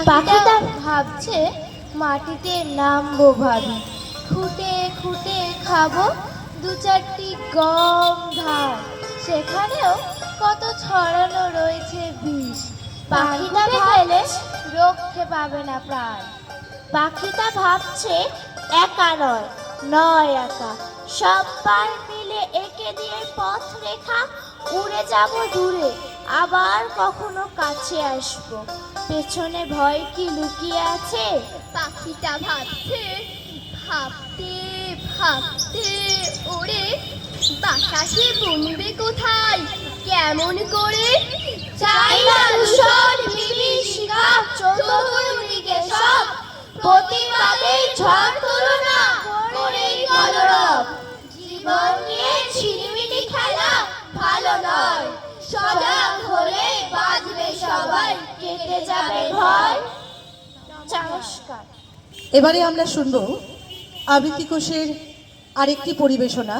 পাখিটা ভাবছে মাটিতে নামবো ভাবি, খুঁটে খুঁটে খাবো দু চারটি গম ধান, সেখানেও কত ছড়ানো রয়েছে বিষ। পাখিটা ভাবলে রক্ষে পাবে না প্রাণ। পাখিটা ভাবছে একা নয়, নয় একা, সবাই মিলে এঁকে দিয়ে পথ রেখা, উড়ে যাব দূরে, আবার কখনো কাছে আসবো। পেছনে ভয় কি লুকিয়ে আছে? পাখিটা ভাবছে, ভাবতে ভাবতে ওরে বাসাকে বুনবে কোথায়, কেমন করে? চাই না দূষণ, বিভীষিকা, চতুর্দিকে সব, প্রতিবাদে ঝড় তুলো না করেই কলরব। জীবন নিয়ে ছিনিমিনি খেলা ভালো নয়, সজাগ হলে বাঁচবে সবাই, কেটে যাবে ভয়। নমস্কার। এবারে আমরা শুনব আবৃত্তি কোষের আরেকটি পরিবেশনা।